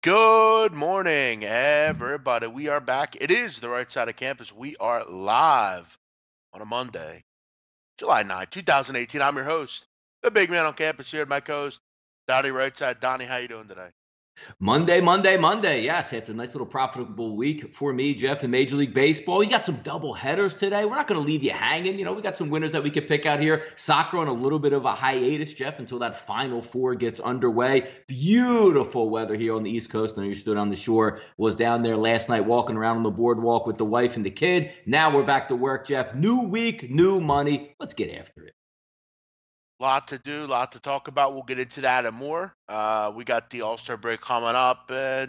Good morning, everybody. We are back. It is the right side of campus. We are live on a Monday, July 9th, 2018. I'm your host, the big man on campus here, my co-host, Donnie Rightside. Donnie, how you doing today? Monday. Yes, it's a nice little profitable week for me, Jeff, in Major League Baseball. You got some double headers today. We're not going to leave you hanging. We got some winners that we could pick out here. Soccer on a little bit of a hiatus, Jeff, until that Final Four gets underway. Beautiful weather here on the East Coast. I know you stood on the shore. Was down there last night walking around on the boardwalk with the wife and the kid. Now we're back to work, Jeff. New week, new money. Let's get after it. Lot to do, lot to talk about. We'll get into that and more. We got the All-Star break coming up, about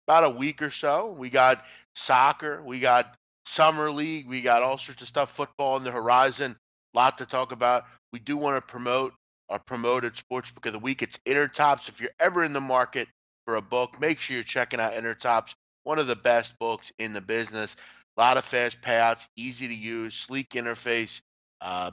a week or so. We got soccer, we got summer league, we got all sorts of stuff, football on the horizon. Lot to talk about. We do want to promote our promoted Sportsbook of the week. It's Intertops. If you're ever in the market for a book, make sure you're checking out Intertops, one of the best books in the business. A lot of fast payouts, easy to use, sleek interface.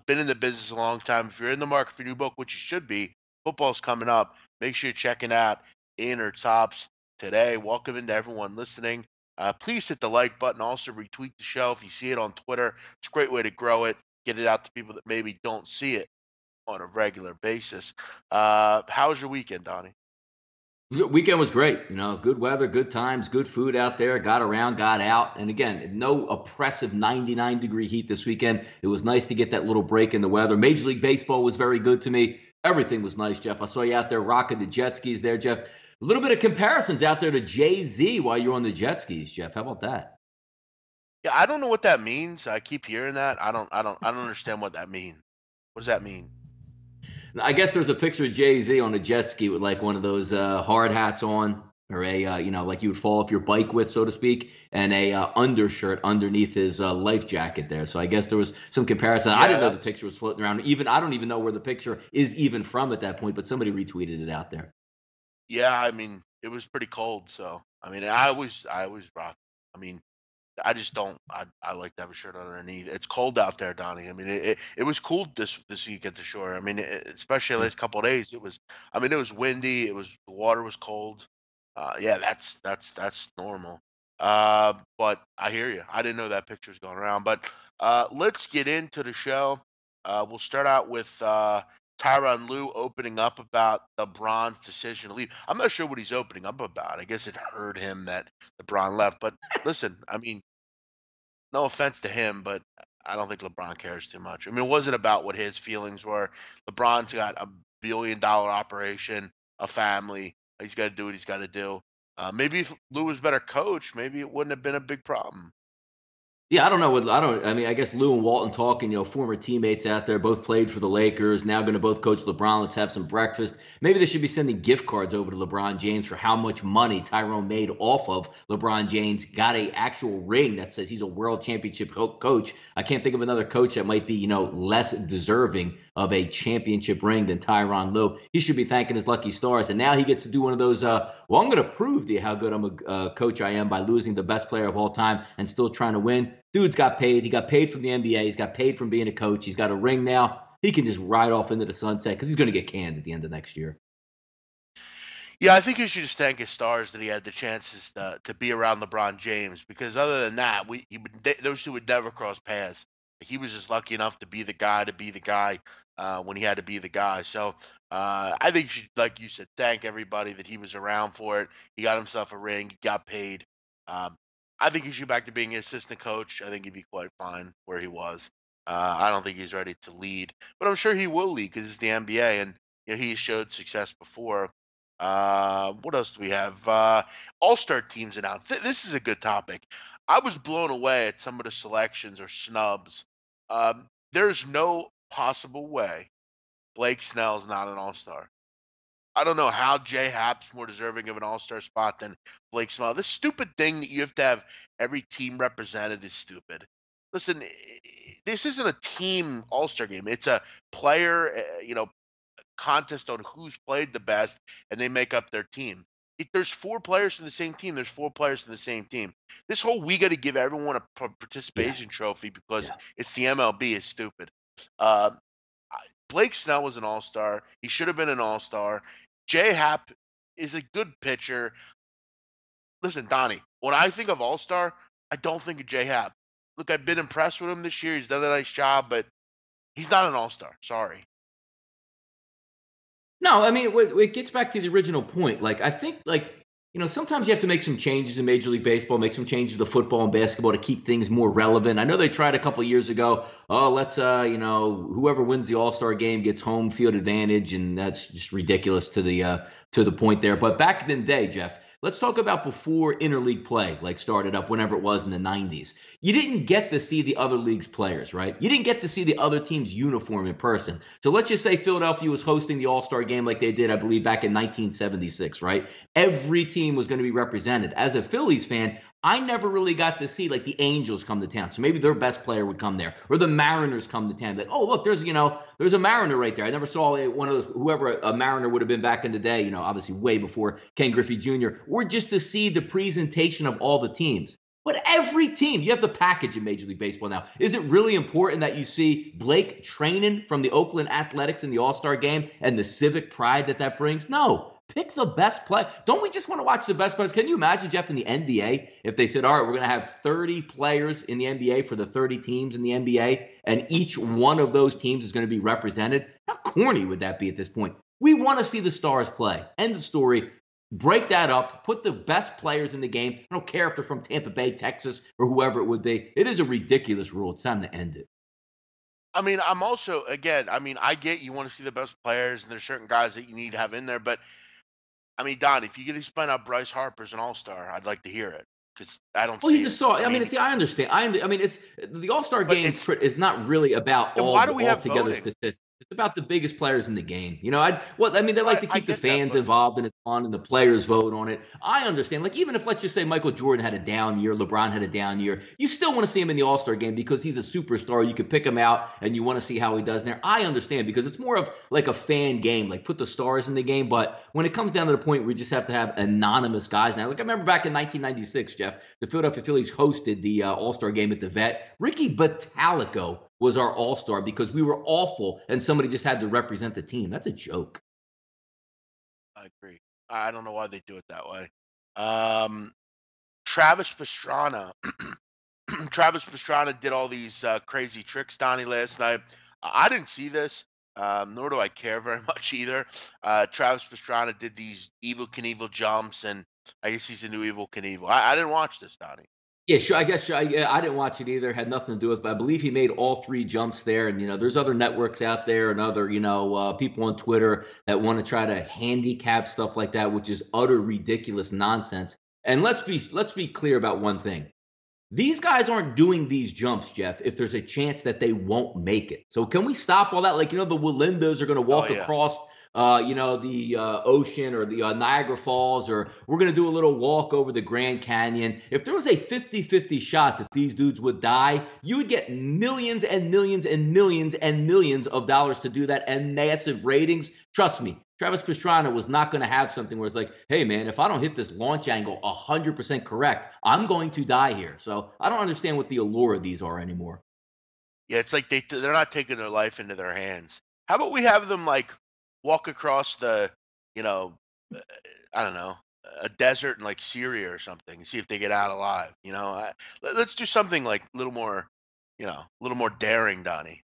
Been in the business a long time. If you're in the market for a new book, which you should be, football's coming up. Make sure you're checking out Inner Tops today. Welcome into everyone listening. Please hit the like button. Also retweet the show if you see it on Twitter. It's a great way to grow it, get it out to people that maybe don't see it on a regular basis. How was your weekend, Donnie? Weekend was great. Good weather, good times, good food out there. Got around, got out. And again, no oppressive 99-degree heat this weekend. It was nice to get that little break in the weather. Major League Baseball was very good to me. Everything was nice, Jeff. I saw you out there rocking the jet skis there, Jeff. A little bit of comparisons out there to Jay-Z while you're on the jet skis, Jeff. How about that? Yeah, I don't know what that means. I keep hearing that. I don't understand what that means. What does that mean? I guess there's a picture of Jay-Z on a jet ski with like one of those hard hats on, or like you would fall off your bike with, so to speak, and a undershirt underneath his life jacket there. So I guess there was some comparison. I Yeah, didn't know the picture that's was floating around. Even I don't even know where the picture is even from at that point, but somebody retweeted it out there. yeah, I mean, it was pretty cold, so I mean, I always rock. I mean, I just don't. I like to have a shirt underneath. It's cold out there, Donnie. I mean, it was cool this week at the shore. I mean, especially the Yeah. last couple of days. It was. I mean, it was windy. The water was cold. Yeah, that's normal. But I hear you. I didn't know that picture was going around. But let's get into the show. We'll start out with Tyronn Lue opening up about LeBron's decision to leave. I'm not sure what he's opening up about. I guess it hurt him that LeBron left. But listen, I mean, no offense to him, but I don't think LeBron cares too much. I mean, it wasn't about what his feelings were. LeBron's got a $1 billion operation, a family. He's got to do what he's got to do. Maybe if Lou was a better coach, maybe it wouldn't have been a big problem. Yeah, I don't know what I don't. I mean, I guess Lou and Walton talking. Former teammates out there, both played for the Lakers. Now going to both coach LeBron. Let's have some breakfast. Maybe they should be sending gift cards over to LeBron James for how much money Tyrone made off of LeBron James. Got a actual ring that says he's a world championship coach. I can't think of another coach that might be less deserving of a championship ring than Tyronn Lue. He should be thanking his lucky stars. And now he gets to do one of those. Well, I'm going to prove to you how good I'm a coach I am by losing the best player of all time and still trying to win. Dude's got paid. He got paid from the NBA. He's got paid from being a coach. He's got a ring now. He can just ride off into the sunset because he's going to get canned at the end of next year. Yeah, I think you should just thank his stars that he had the chances to be around LeBron James because other than that, those two would never cross paths. He was just lucky enough to be the guy when he had to be the guy. So I think you should, like you said, thank everybody that he was around for it. He got himself a ring. He got paid. Um, I think he should go back to being an assistant coach. I think he'd be quite fine where he was. I don't think he's ready to lead, but I'm sure he will lead because it's the NBA and he showed success before. What else do we have? All-Star teams announced. This is a good topic. I was blown away at some of the selections or snubs. There's no possible way Blake Snell's not an All-Star. I don't know how Jay Happ's more deserving of an All-Star spot than Blake Snell. This stupid thing that you have to have every team represented is stupid. Listen, this isn't a team All-Star game. It's a player, contest on who's played the best, and they make up their team. If there's four players in the same team, there's four players in the same team. This whole we got to give everyone a Yeah, participation trophy because yeah. it's the MLB is stupid. Uh, Blake Snell was an all-star. He should have been an all-star. Jay Happ. is a good pitcher. Listen, Donnie, when I think of All-Star, I don't think of J-Hap. Look, I've been impressed with him this year. He's done a nice job, but he's not an All-Star. Sorry. No, I mean, it gets back to the original point. Like, I think, like, sometimes you have to make some changes in Major League Baseball, make some changes to football and basketball to keep things more relevant. I know they tried a couple of years ago. Oh, let's, whoever wins the All-Star game gets home field advantage, and that's just ridiculous to the point there. But back in the day, Jeff, let's talk about before interleague play, like started up whenever it was in the 90s. You didn't get to see the other league's players, right? You didn't get to see the other team's uniform in person. So let's just say Philadelphia was hosting the All-Star game like they did, I believe, back in 1976, right? Every team was going to be represented. As a Phillies fan, I never really got to see like the Angels come to town. So maybe their best player would come there, or the Mariners come to town. Like, oh, look, there's a Mariner right there. I never saw one of those, whoever a Mariner would have been back in the day, obviously way before Ken Griffey Jr., or just to see the presentation of all the teams. But every team, you have the package in Major League Baseball now. Is it really important that you see Blake training from the Oakland Athletics in the All-Star game and the civic pride that brings? No. Pick the best play. Don't we just want to watch the best players? Can you imagine, Jeff, in the NBA, if they said, all right, we're going to have 30 players in the NBA for the 30 teams in the NBA, and each one of those teams is going to be represented? How corny would that be at this point? We want to see the stars play. End of story. Break that up. Put the best players in the game. I don't care if they're from Tampa Bay, Texas, or whoever it would be. It is a ridiculous rule. It's time to end it. I mean, I'm also, again, I mean, I get you want to see the best players, and there's certain guys that you need to have in there, but I mean, Don, if you could explain how Bryce Harper's an All-Star, I'd like to hear it because I don't Well, see he's a it. star. I I mean, mean, I understand. I mean, it's the All-Star but game it's is not really about then why do we all have together voting? statistics. It's about the biggest players in the game. I mean, they like Right, to I keep the get that, fans but involved and it's fun and the players vote on it. I understand. Like, even if let's just say Michael Jordan had a down year, LeBron had a down year, you still want to see him in the All-Star game because he's a superstar. You can pick him out and you want to see how he does there. I understand because it's more of like a fan game, like put the stars in the game. But when it comes down to the point where we just have to have anonymous guys now, like I remember back in 1996, Jeff, the Philadelphia Phillies hosted the All-Star game at the Vet. Ricky Bottalico was our All-Star because we were awful and somebody just had to represent the team. That's a joke. I agree. I don't know why they do it that way. Um, Travis Pastrana, Travis Pastrana did all these crazy tricks, Donnie, last night. I didn't see this, nor do I care very much either. Travis Pastrana did these evil Knievel jumps, and I guess he's the new evil Knievel. I didn't watch this, Donnie. Yeah, sure. I guess yeah, I didn't watch it either. Had nothing to do with it, but I believe he made all three jumps there. And there's other networks out there and other people on Twitter that want to try to handicap stuff like that, which is utter ridiculous nonsense. And let's be clear about one thing. These guys aren't doing these jumps, Jeff, if there's a chance that they won't make it. So can we stop all that? Like, the Walindas are going to Oh walk yeah, across, the ocean or the Niagara Falls, or we're going to do a little walk over the Grand Canyon. If there was a 50-50 shot that these dudes would die, you would get millions and millions and millions and millions of dollars to do that and massive ratings. Trust me, Travis Pastrana was not going to have something where it's like, hey, man, if I don't hit this launch angle 100% correct, I'm going to die here. So I don't understand what the allure of these are anymore. yeah. It's like they're not taking their life into their hands. How about we have them like walk across the, you know, uh, I don't know, a desert in like Syria or something, and see if they get out alive. Let's do something like a little more, a little more daring, Donnie.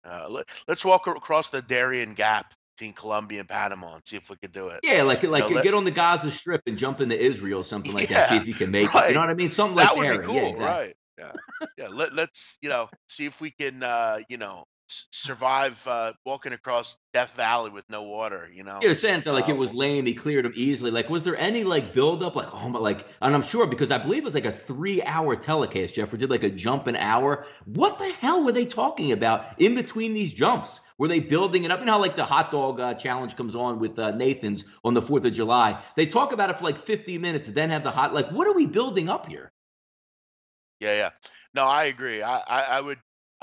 Let's walk across the Darien Gap between Colombia and Panama and see if we could do it. Yeah, like You know, let get on the Gaza Strip and jump into Israel, something like that. See Yeah, if you can make it. You know right. what I mean? Something like That would be daring. Yeah, cool, exactly. right? Yeah, yeah. Let's see if we can survive walking across Death Valley with no water. Yeah, saying that like it was Well, lame, he cleared him easily. Like, was there any like build up? Like, oh my, like, and I'm sure because I believe it was like a 3 hour telecast. Jeffrey did like a jump an hour. What the hell were they talking about in between these jumps? Were they building it up? You know how like the hot dog challenge comes on with Nathan's on the 4th of July. They talk about it for like 50 minutes, then have the hot. Like, what are we building up here? yeah, yeah. No, I agree. I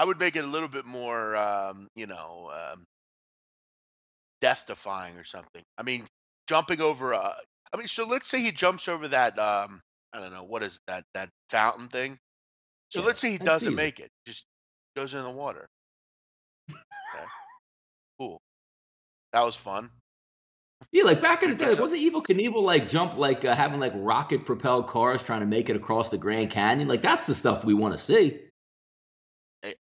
would make it a little bit more death defying or something. I mean, jumping over. I mean, so let's say he jumps over that. I don't know what is that fountain thing. So Yeah, let's say he and doesn't Caesar. make it, just goes in the water. Okay, cool. That was fun. Yeah, like back in the day, like, Because wasn't Evil Knievel like jump like having like rocket propelled cars trying to make it across the Grand Canyon? Like that's the stuff we want to see.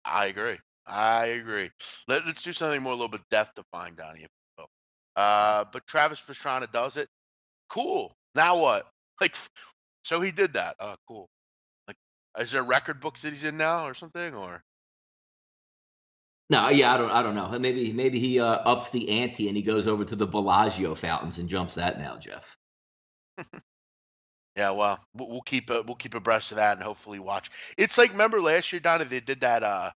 I agree. I agree. Let's do something more a little bit death defying, Donnie. If you will. But Travis Pastrana does it. Cool. Now what? Like, so he did that. Cool. Like, is there record books that he's in now or something? Or No, yeah, I don't know. Maybe he ups the ante and he goes over to the Bellagio fountains and jumps that now, Jeff. yeah, well, we'll keep abreast of that and hopefully watch. It's like remember last year, Donnie, they did that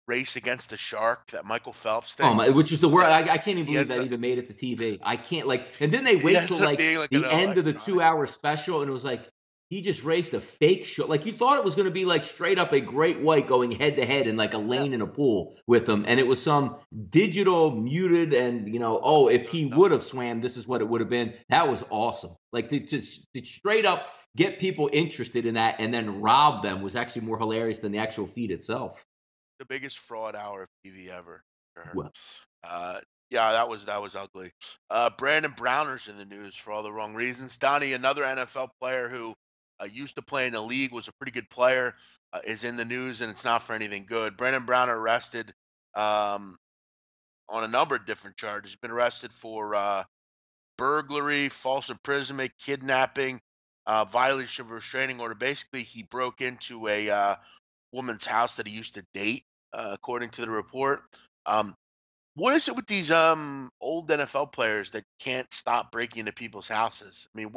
race against the shark, that Michael Phelps Oh thing. my, which is the word. That I can't even he believe ends that up even made it to TV. I can't like, and then they he wait till ends up like being like an the end of the electronic. 2 hour special, and it was like he just raced a fake show. Like you thought it was going to be like straight up a great white going head to head in like a Yeah, lane in a pool with them, and it was some digital muted, and oh, if so he dumb. would have swam, this is what it would have been. That was awesome. Like to straight up get people interested in that and then rob them was actually more hilarious than the actual feat itself. The biggest fraud hour of TV ever for her. Well, Uh, yeah, that was ugly. Brandon Browner's in the news for all the wrong reasons. Donnie, another NFL player who used to play in the league, was a pretty good player, is in the news, and it's not for anything good. Brandon Browner arrested um, on a number of different charges. He's been arrested for burglary, false imprisonment, kidnapping, violation of a restraining order. Basically, he broke into a woman's house that he used to date, according to the report. Um, what is it with these old NFL players that can't stop breaking into people's houses? I mean,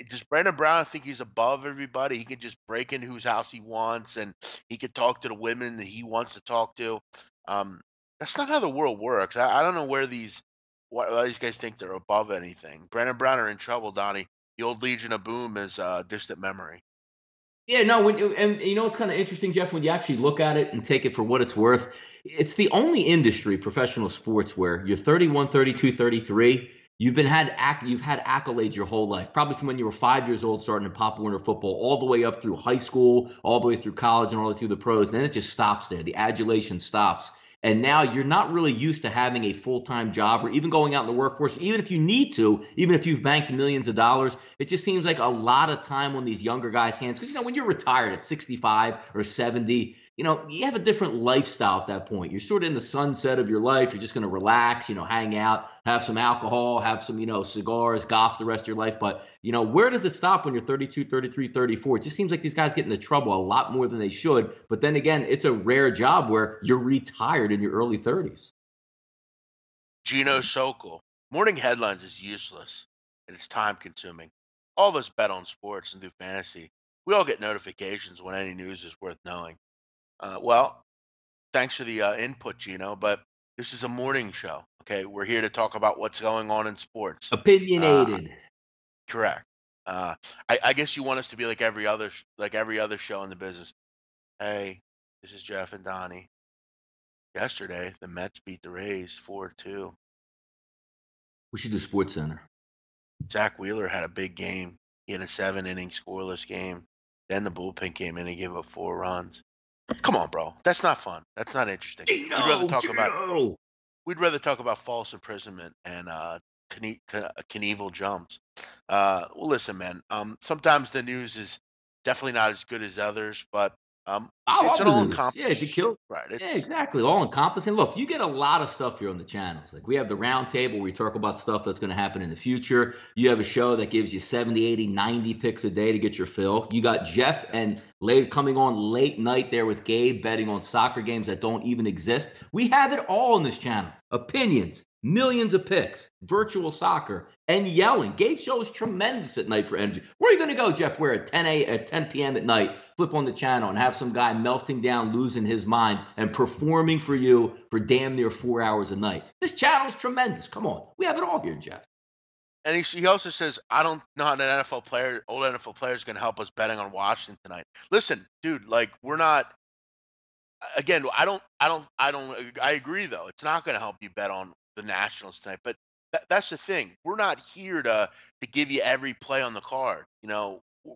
does Brandon Brown think he's above everybody? He can just break into whose house he wants, and he can talk to the women that he wants to talk to. Um, that's not how the world works. I don't know why these guys think they're above anything. Brandon Brown are in trouble, Donnie. The old Legion of Boom is distant memory. yeah, no, and it's kind of interesting, Jeff, when you actually look at it and take it for what it's worth. It's the only industry, professional sports, where you're 31, 32, 33. You've had accolades your whole life, probably from when you were 5 years old, starting in Pop Warner football, all the way up through high school, all the way through college, and all the way through the pros. And then it just stops there. The adulation stops. And now you're not really used to having a full-time job or even going out in the workforce, even if you need to, even if you've banked millions of dollars. It just seems like a lot of time on these younger guys' hands. Because, when you're retired at 65 or 70, you have a different lifestyle at that point. You're sort of in the sunset of your life. You're just going to relax, hang out, have some alcohol, have some, cigars, golf the rest of your life. But, where does it stop when you're 32, 33, 34? It just seems like these guys get into trouble a lot more than they should. But then again, it's a rare job where you're retired in your early 30s. Gino Sokol. Morning headlines is useless and it's time consuming. All of us bet on sports and do fantasy. We all get notifications when any news is worth knowing. Well, thanks for the input, Gino, but this is a morning show. Okay. We're here to talk about what's going on in sports. Uh, Opinionated. correct. Uh, I guess you want us to be like every other show in the business. Hey, this is Jeff and Donnie. Yesterday, the Mets beat the Rays 4-2. We should do Sports Center. Zach Wheeler had a big game. He had a 7 inning scoreless game. Then the bullpen came in and gave up 4 runs. Come on, bro. That's not fun. That's not interesting. Gino. We'd rather talk about false imprisonment and Knievel jumps. Well, listen, man. Sometimes the news is definitely not as good as others, but I it's love an the all news. Yeah, if you encompass. kill. Right. Yeah, It's exactly. All encompassing. Look, you get a lot of stuff here on the channels. Like we have the round table where we talk about stuff that's going to happen in the future. You have a show that gives you 70, 80, 90 picks a day to get your fill. You got Jeff and late coming on late night there with Gabe betting on soccer games that don't even exist. We have it all on this channel. Opinions, millions of picks, virtual soccer, and yelling. Gabe show is tremendous at night for energy. Where are you going to go, Jeff? Where at 10 p.m. at night, flip on the channel and have some guy melting down, losing his mind, and performing for you for damn near 4 hours a night. This channel is tremendous. Come on. We have it all here, Jeff. and he also says, I don't know how an old NFL player is going to help us betting on Washington tonight. Listen, dude, like we're not. Again, I agree though. It's not going to help you bet on the Nationals tonight, but that's the thing. We're not here to give you every play on the card.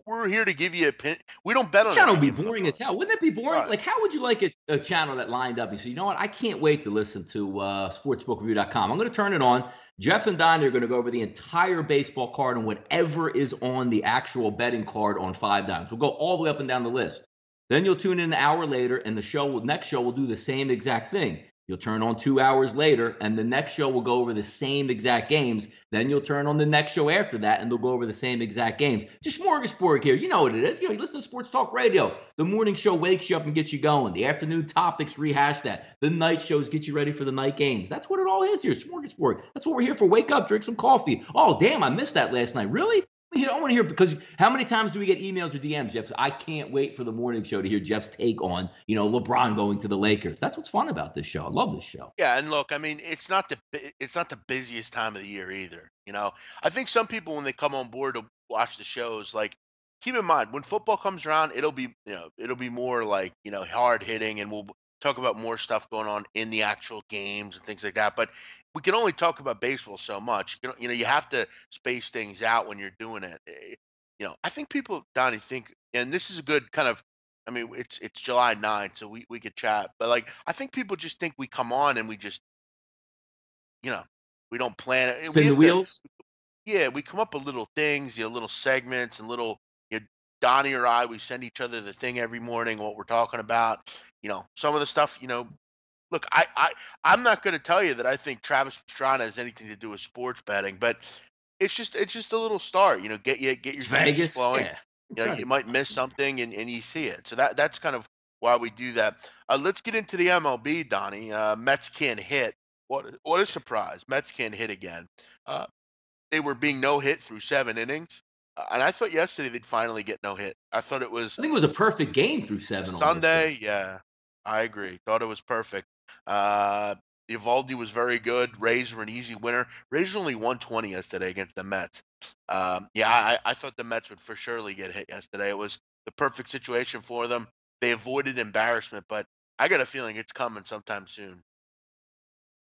we're here to give you a pin. We don't bet This on channel every would be game on the boring board. as hell. Wouldn't that be boring? Right. Like, how would you like a channel that lined up? You say, you know what? I can't wait to listen to sportsbookreview.com. I'm going to turn it on. Jeff and Donnie are going to go over the entire baseball card and whatever is on the actual betting card on 5 Dimes. We'll go all the way up and down the list. Then you'll tune in an hour later, and next show will do the same exact thing. You'll turn on 2 hours later, and the next show will go over the same exact games. Then you'll turn on the next show after that, and they'll go over the same exact games. Just smorgasbord here. You know what it is. You listen to Sports Talk Radio. The morning show wakes you up and gets you going. The afternoon topics rehash that. The night shows get you ready for the night games. That's what it all is here. Smorgasbord. That's what we're here for. Wake up, drink some coffee. Oh, damn, I missed that last night. Really? You don't want to hear, because how many times do we get emails or DMs, Jeff? I can't wait for the morning show to hear Jeff's take on, LeBron going to the Lakers. That's what's fun about this show. I love this show. Yeah, and look, I mean, it's not the busiest time of the year either. I think some people when they come on board to watch the shows, like, keep in mind when football comes around, it'll be more like hard hitting, and we'll talk about more stuff going on in the actual games and things like that. But we can only talk about baseball so much. You have to space things out when you're doing it. I think people, Donnie, think, and this is a good kind of. I mean, it's July 9th, so we could chat. But like, I think people just think we come on and we just, you know, we don't plan it. We Spin the have to, wheels. yeah, we come up with little things, little segments and little, Donnie or I, we send each other the thing every morning, what we're talking about. Some of the stuff, look, I'm not going to tell you that I think Travis Pastrana has anything to do with sports betting, but it's just a little start, get your It's juices Vegas. flowing. Yeah. You might miss something and you see it. So that's kind of why we do that. Let's get into the MLB, Donnie. Mets can't hit. What a surprise. Mets can't hit again. Uh, they were being no hit through 7 innings. And I thought yesterday they'd finally get no hit. I thought it was I think it was a perfect game through a 7 almost. Sunday. Yeah, I agree. Thought it was perfect. Uh, Evaldi was very good. Rays were an easy winner. Rays only 120 yesterday against the Mets. Yeah, I thought the Mets would for surely get hit yesterday. It was the perfect situation for them. They avoided embarrassment, but I got a feeling it's coming sometime soon.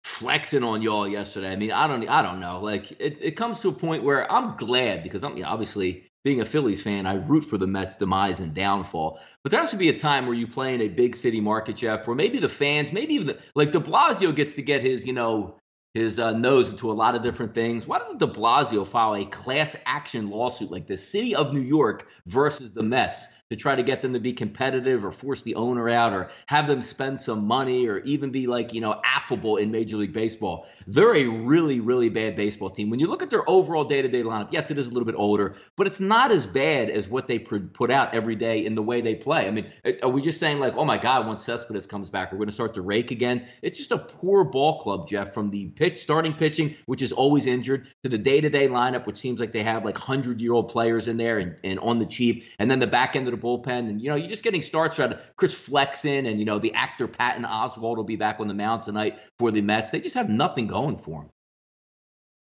Flexing on y'all yesterday. I mean, I don't know. Like, it comes to a point where I'm glad, because I'm obviously, being a Phillies fan, I root for the Mets' demise and downfall. But there has to be a time where you play in a big city market, Jeff, where maybe the fans, maybe even like De Blasio gets to get his nose into a lot of different things. Why doesn't De Blasio file a class action lawsuit like the city of New York versus the Mets to try to get them to be competitive, or force the owner out, or have them spend some money, or even be like, affable in Major League Baseball? They're a really, really bad baseball team. When you look at their overall day-to-day lineup, yes, it is a little bit older, but it's not as bad as what they put out every day in the way they play. I mean, are we just saying like, oh my God, once Cespedes comes back, we're going to start to rake again? It's just a poor ball club, Jeff, from the starting pitching, which is always injured, to the day-to-day lineup, which seems like they have like 100-year-old players in there and on the cheap, and then the back end of the bullpen. And, you're just getting starts out of Chris Flexen, and, the actor Patton Oswalt will be back on the mound tonight for the Mets. They just have nothing going for them.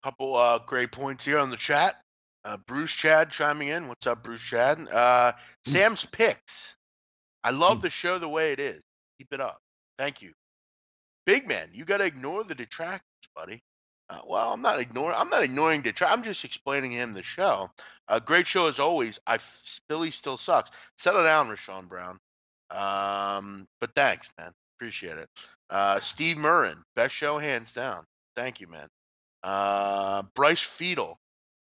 Couple great points here on the chat. Bruce Chad chiming in. What's up, Bruce Chad? Sam's picks. I love the show the way it is. Keep it up. Thank you. Big man, you got to ignore the detractors, buddy. Well, I'm not ignoring detractors. I'm just explaining him the show. Great show as always. Philly still sucks. Settle down, Rashawn Brown. But thanks, man. Appreciate it. Steve Murrin, best show hands down. Thank you, man. Bryce Fiedel.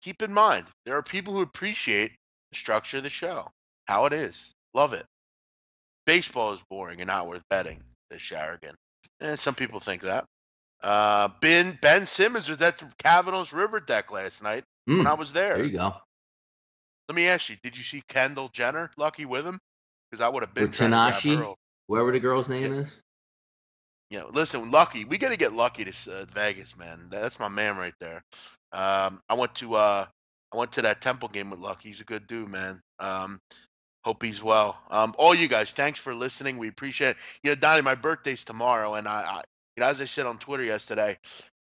Keep in mind, there are people who appreciate the structure of the show, how it is. Love it. Baseball is boring and not worth betting, says Sharrigan. Some people think that. Ben Simmons was at the Cavanaugh's River Deck last night when I was there. There you go. Let me ask you, did you see Kendall Jenner lucky with him? Because I would have been Or trying to grab Tanashi, her. whoever the girl's name is. Listen, Lucky. We got to get Lucky to Vegas, man. That's my man right there. I went to that Temple game with Lucky. He's a good dude, man. Hope he's well. All you guys, thanks for listening. We appreciate it. Donnie, my birthday's tomorrow, and I as I said on Twitter yesterday,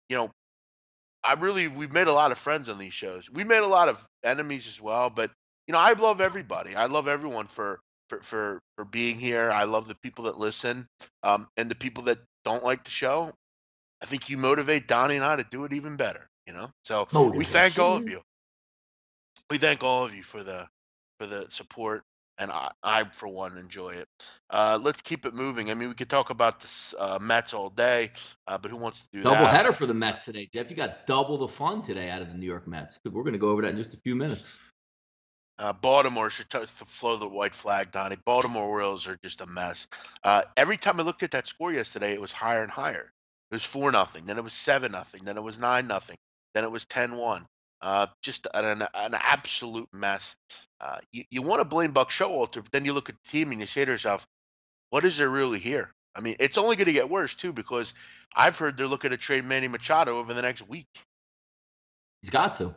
we've made a lot of friends on these shows. We made a lot of enemies as well, but I love everybody. I love everyone for being here. I love the people that listen, and the people that don't like the show. I think you motivate Donnie and I to do it even better. So we thank all of you. We thank all of you for the for the support, and I for one enjoy it. Let's keep it moving. I mean, we could talk about the Mets all day, but who wants to do Double that? header for the Mets today, Jeff. You got double the fun today out of the New York Mets. We're going to go over that in just a few minutes. Baltimore should flow the white flag, Donnie. Baltimore Orioles are just a mess. Every time I looked at that score yesterday, it was higher and higher. It was 4-0, then it was 7-0, then it was 9-0, then it was 10-1. Just an absolute mess. You want to blame Buck Showalter, but then you look at the team and you say to yourself, what is there really here? I mean, it's only going to get worse too because I've heard they're looking to trade Manny Machado over the next week. He's got to.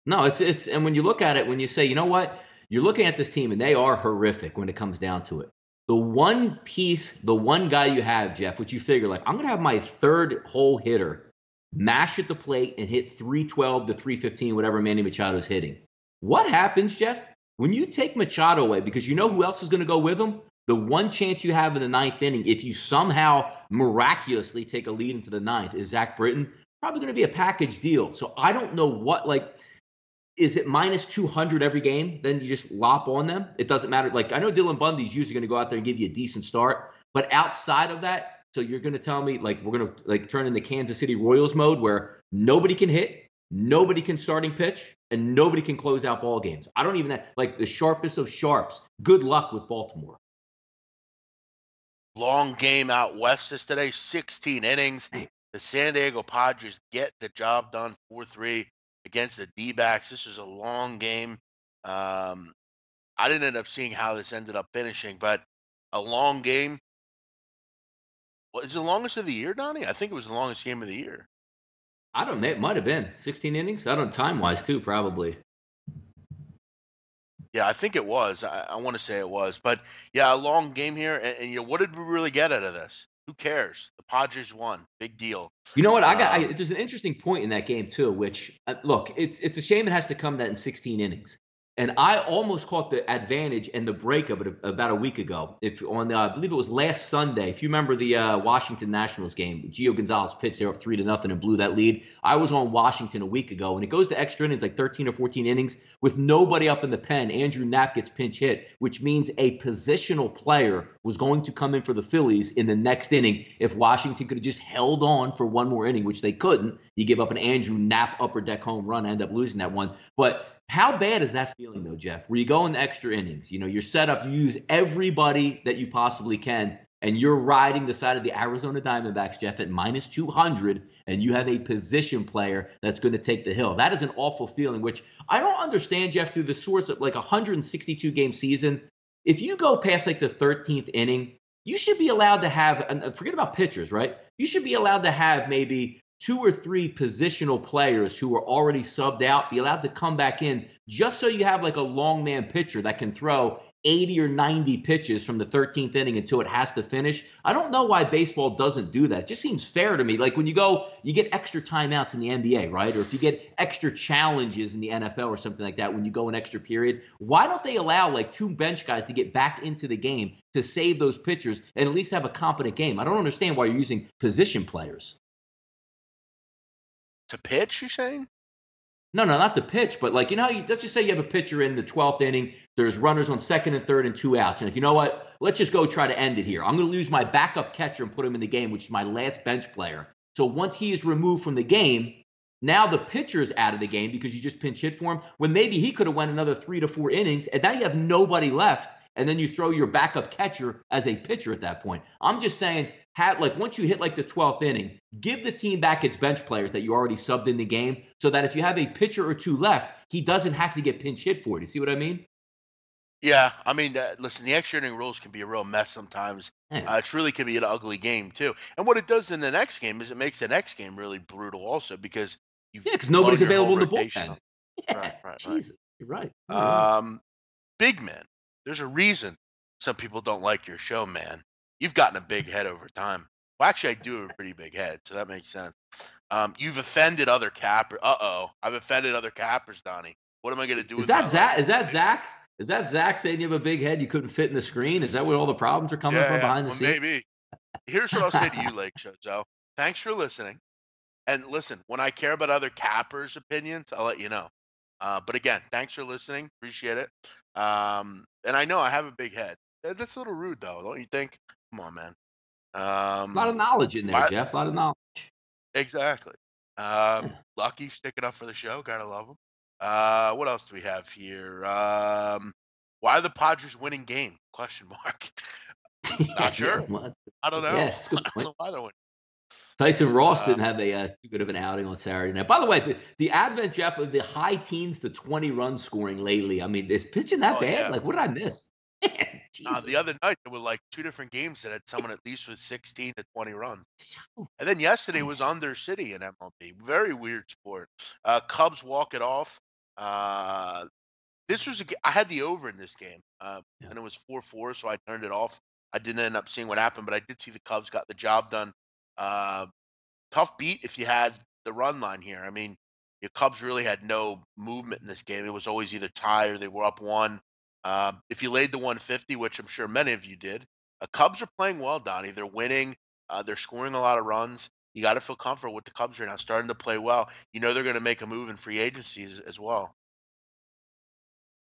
No, it's and when you look at it, when you say, you know what, you're looking at this team and they are horrific when it comes down to it. The one piece, the one guy you have, Jeff, which you figure like, I'm gonna have my third hole hitter mash at the plate and hit 312 to 315, whatever Manny Machado's hitting. What happens, Jeff, when you take Machado away? Because you know who else is gonna go with him? The one chance you have in the ninth inning, if you somehow miraculously take a lead into the ninth, is Zach Britton. Probably going to be a package deal. So I don't know what, like, is it minus 200 every game? Then you just lop on them. It doesn't matter. Like, I know Dylan Bundy's usually going to go out there and give you a decent start. But outside of that, so you're going to tell me, like, we're going to, like, turn into Kansas City Royals mode where nobody can hit, nobody can starting pitch, and nobody can close out ball games. I don't even have, like, the sharpest of sharps. Good luck with Baltimore. Long game out west is today, 16 innings. The San Diego Padres get the job done 4-3 against the D-backs. This was a long game. I didn't end up seeing how this ended up finishing, but a long game. What is the longest of the year, Donnie? I think it was the longest game of the year. I don't know. It might have been 16 innings. I don't time-wise, too, probably. Yeah, I think it was. I want to say it was. But, yeah, a long game here. And, you know, what did we really get out of this? Who cares? The Padres won. Big deal. You know what? There's an interesting point in that game too. Which look, it's a shame it has to come that in 16 innings. And I almost caught the advantage and the break of it about a week ago. If on I believe it was last Sunday. If you remember the Washington Nationals game, Gio Gonzalez pitched. They were up 3-0 and blew that lead. I was on Washington a week ago, and it goes to extra innings, like 13 or 14 innings, with nobody up in the pen. Andrew Knapp gets pinch hit, which means a positional player was going to come in for the Phillies in the next inning. If Washington could have just held on for one more inning, which they couldn't, you give up an Andrew Knapp upper deck home run, end up losing that one. But how bad is that feeling, though, Jeff, where you go in the extra innings? You know, you're set up, you use everybody that you possibly can, and you're riding the side of the Arizona Diamondbacks, Jeff, at minus 200, and you have a position player that's going to take the hill. That is an awful feeling, which I don't understand, Jeff, through the source of like a 162-game season. If you go past like the 13th inning, you should be allowed to have, and forget about pitchers, right? You should be allowed to have maybe 2 or 3 positional players who are already subbed out, be allowed to come back in just so you have like a long man pitcher that can throw 80 or 90 pitches from the 13th inning until it has to finish. I don't know why baseball doesn't do that. It just seems fair to me. Like when you go, you get extra timeouts in the NBA, right? Or if you get extra challenges in the NFL or something like that when you go an extra period, why don't they allow like 2 bench guys to get back into the game to save those pitchers and at least have a competent game? I don't understand why you're using position players. To pitch, you're saying? No, not to pitch, but like, you know, let's just say you have a pitcher in the 12th inning. There's runners on second and third and 2 outs. And like, you know what? Let's just go try to end it here. I'm going to lose my backup catcher and put him in the game, which is my last bench player. So once he is removed from the game, now the pitcher's out of the game because you just pinch hit for him when maybe he could have went another 3 to 4 innings. And now you have nobody left. And then you throw your backup catcher as a pitcher at that point. I'm just saying, once you hit like the 12th inning, give the team back its bench players that you already subbed in the game so that if you have a pitcher or 2 left, he doesn't have to get pinch hit for it. You see what I mean? Yeah, I mean, listen, the extra inning rules can be a real mess sometimes. It really can be an ugly game too. And what it does in the next game is it makes the next game really brutal also because because nobody's available in the bullpen. Right. Jesus, you're right. Big man. There's a reason some people don't like your show, man. You've gotten a big head over time. Well, actually, I do have a pretty big head, so that makes sense. You've offended other cappers. I've offended other cappers, Donnie. What am I going to do with that? Is that Zach? Is that Zach saying you have a big head you couldn't fit in the screen? Is that where all the problems are coming from behind the scenes? Maybe. Here's what I'll say to you, Lake Shozo. Thanks for listening. And listen, when I care about other cappers' opinions, I'll let you know. But again, thanks for listening. Appreciate it. And I know I have a big head. That's a little rude, though, don't you think? Come on, man. A lot of knowledge in there, Why Jeff. A lot of knowledge. exactly. Yeah. Lucky sticking up for the show. Gotta love him. What else do we have here? Why are the Padres winning game? Question mark. Not Yeah, sure. well, that's I don't yeah, know. it's a good I don't point. know why they're winning. Tyson Ross Uh, didn't have a too good of an outing on Saturday night. By the way, the advent, Jeff, of the high teens to 20 run scoring lately. I mean, is pitching that oh bad? yeah. Like, what did I miss? Man, The Jesus. other night there were like two different games that had someone at least with 16 to 20 runs. And then yesterday was under City in MLB. Very weird sport. Cubs walk it off. Uh, this was I had the over in this game, Yeah. and it was 4-4, so I turned it off. I didn't end up seeing what happened, but I did see the Cubs got the job done. Uh, Tough beat if you had the run line here. I mean, your Cubs really had no movement in this game. It was always either tied or they were up one. If you laid the 150, which I'm sure many of you did, Cubs are playing well, Donnie. They're winning. They're scoring a lot of runs. You got to feel comfortable with the Cubs right now, starting to play well. You know they're going to make a move in free agencies as well.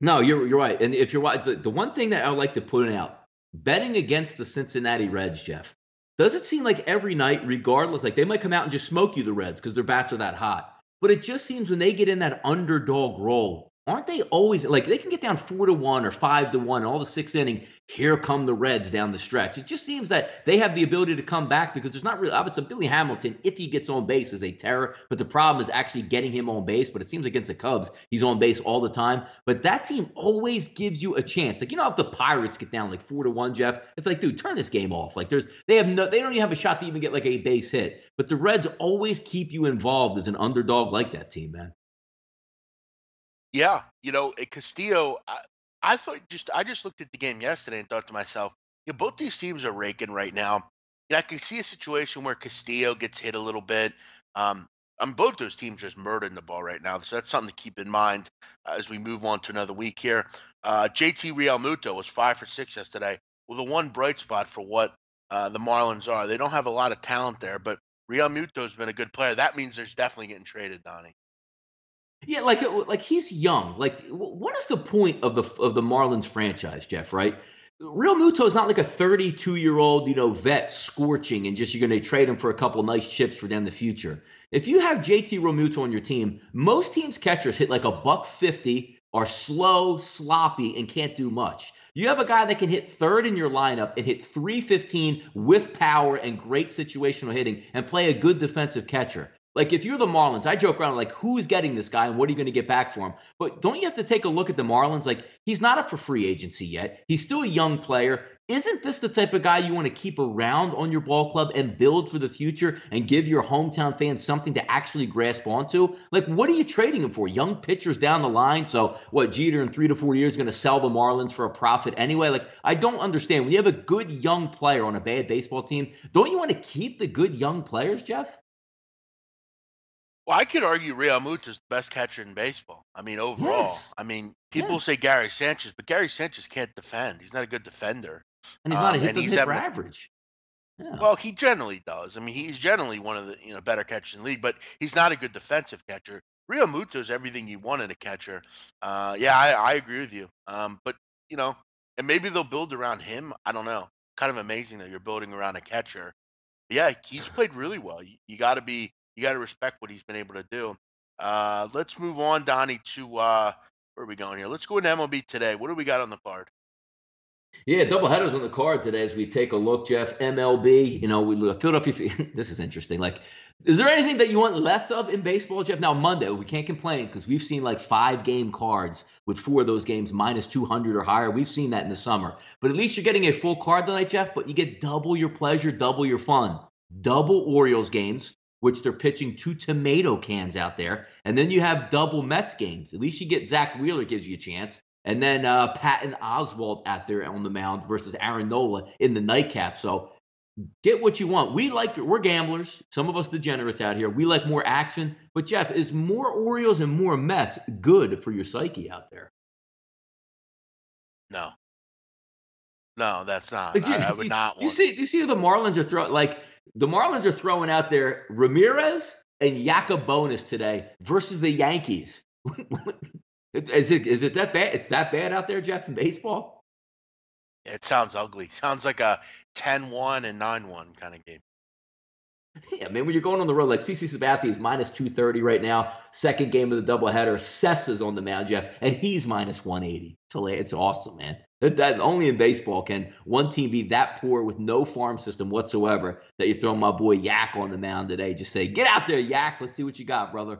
No, you're right. And if you're right, the one thing that I would like to point out, betting against the Cincinnati Reds, Jeff, does it seem like every night, regardless, like they might come out and just smoke you, the Reds, because their bats are that hot. But it just seems when they get in that underdog role, aren't they always like they can get down 4-1 or 5-1, and all the sixth inning, here come the Reds down the stretch. It just seems that they have the ability to come back because there's not really obviously Billy Hamilton, if he gets on base, is a terror. But the problem is actually getting him on base. But it seems against the Cubs, he's on base all the time. But that team always gives you a chance. Like, if the Pirates get down like 4-1, Jeff, it's like, dude, turn this game off. Like they don't even have a shot to even get like a base hit. But the Reds always keep you involved as an underdog like that team, man. Yeah, Castillo. I just looked at the game yesterday and thought to myself, both these teams are raking right now. I can see a situation where Castillo gets hit a little bit. Um, both those teams just murdering the ball right now, so that's something to keep in mind as we move on to another week here. JT Realmuto was 5 for 6 yesterday, with the one bright spot for what the Marlins are. They don't have a lot of talent there, but Realmuto's been a good player. That means there's definitely getting traded, Donnie. Yeah, like he's young. Like, what is the point of the Marlins franchise, Jeff? Right? Real Muto is not like a 32-year-old, vet scorching, and just you're going to trade him for a couple nice chips for them in the future. If you have JT Realmuto on your team, most teams' catchers hit like a buck 50, are slow, sloppy, and can't do much. You have a guy that can hit third in your lineup and hit 315 with power and great situational hitting and play a good defensive catcher. Like, if you're the Marlins, I joke around like, who's getting this guy and what are you going to get back for him? But don't you have to take a look at the Marlins? Like, he's not up for free agency yet. He's still a young player. Isn't this the type of guy you want to keep around on your ball club and build for the future and give your hometown fans something to actually grasp onto? Like, what are you trading him for? Young pitchers down the line. So what, Jeter in 3 to 4 years is going to sell the Marlins for a profit anyway? Like, I don't understand. When you have a good young player on a bad baseball team, don't you want to keep the good young players, Jeff? Well, I could argue Realmuto's the best catcher in baseball. I mean, overall. Yes. I mean, Yeah. people say Gary Sanchez, but Gary Sanchez can't defend. He's not a good defender. And he's not a hit, And doesn't he's hit for having average. Yeah. well, he generally does. I mean, he's generally one of the better catchers in the league, but he's not a good defensive catcher. Realmuto's everything you want in a catcher. Yeah, I agree with you. But you know, and maybe they'll build around him. I don't know. Kind of amazing that you're building around a catcher. Yeah, he's played really well. You got to respect what he's been able to do. Let's move on, Donnie, to where are we going here? Let's go into MLB today. What do we got on the card? Yeah, double headers on the card today as we take a look, Jeff. MLB, we look Philadelphia. This is interesting. Like, is there anything that you want less of in baseball, Jeff? Now, Monday, we can't complain because we've seen like 5-game cards with 4 of those games minus 200 or higher. We've seen that in the summer. But at least you're getting a full card tonight, Jeff, but you get double your pleasure, double your fun. Double Orioles games, which they're pitching 2 tomato cans out there. And then you have double Mets games. At least you get Zach Wheeler gives you a chance. And then Patton Oswalt out there on the mound versus Aaron Nola in the nightcap. So get what you want. We're gamblers. Some of us degenerates out here. We like more action. But Jeff, is more Orioles and more Mets good for your psyche out there? No, no, that's not. Like, I would not you want. see, you see who the Marlins are throwing? Like, the Marlins are throwing out there Ramirez and Yacobonis today versus the Yankees. Is it that bad? It's that bad out there, Jeff, in baseball? It sounds ugly. Sounds like a 10-1 and 9-1 kind of game. Yeah, man, when you're going on the road, like CC Sabathia is minus 230 right now. Second game of the doubleheader. Sessa's on the mound, Jeff, and he's minus 180. It's awesome, man. That only in baseball can one team be that poor with no farm system whatsoever that you throw my boy Yak on the mound today. Just say, get out there, Yak. Let's see what you got, brother.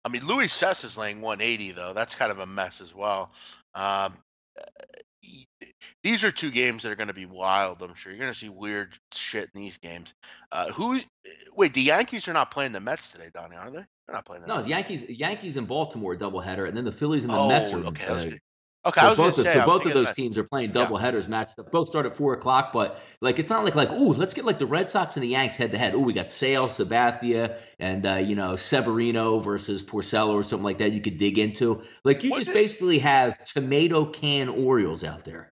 I mean, Louis Cess is laying 180 though. That's kind of a mess as well. Um, e- these are two games that are going to be wild. I'm sure you're going to see weird shit in these games. Who? Wait, the Yankees are not playing the Mets today, Donnie, are they? They're not playing the No, it's Mets. Yankees and Baltimore doubleheader, and then the Phillies and the Mets Oh, are okay. I was uh, good. Okay, I So was going to both of say so I was both of thinking of the those Mets. teams are playing Yeah. double headers matched up. Both start at 4 o'clock, but like it's not like ooh, let's get like the Red Sox and the Yanks head to head. Ooh, we got Sale, Sabathia, and Severino versus Porcello or something like that. You could dig into. Like you just Wouldn't it, basically have tomato can Orioles out there.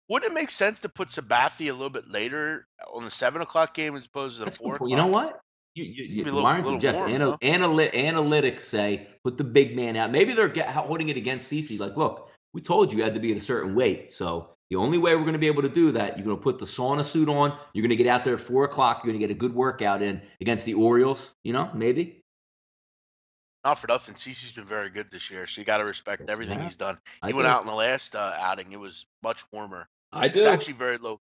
wouldn't it make sense to put Sabathia a little bit later on the 7 o'clock game as opposed to the That's a four good point. You know o'clock? what? Maybe a Why aren't little Jeff warm, huh? analytics say put the big man out? Maybe they're holding it against CC. Like, look, we told you had to be at a certain weight. So the only way we're going to be able to do that, you're going to put the sauna suit on. You're going to get out there at 4 o'clock. You're going to get a good workout in against the Orioles. Maybe. Not for nothing. Cece's been very good this year, so you got to respect Yes, everything yeah, he's done. I He went do. out in the last outing; it was much warmer. I It's do. actually very low.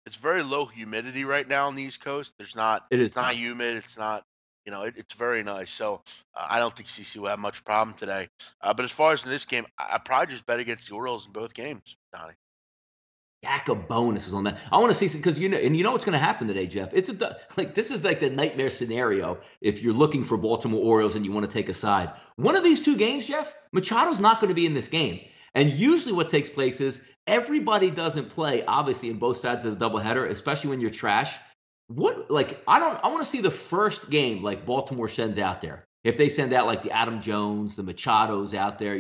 It's very low humidity right now on the East Coast. There's not. It is It's not nice. humid. It's not. It's very nice. So I don't think CC will have much problem today. But as far as in this game, I probably just bet against the Orioles in both games, Donnie. Stack of bonuses on that. I want to see because what's going to happen today, Jeff. This is like the nightmare scenario if you're looking for Baltimore Orioles and you want to take a side. One of these two games, Jeff, Machado's not going to be in this game, and usually what takes place is everybody doesn't play. Obviously, in both sides of the doubleheader, especially when you're trash. I want to see the first game like Baltimore sends out there. If they send out like the Adam Jones, the Machados out there,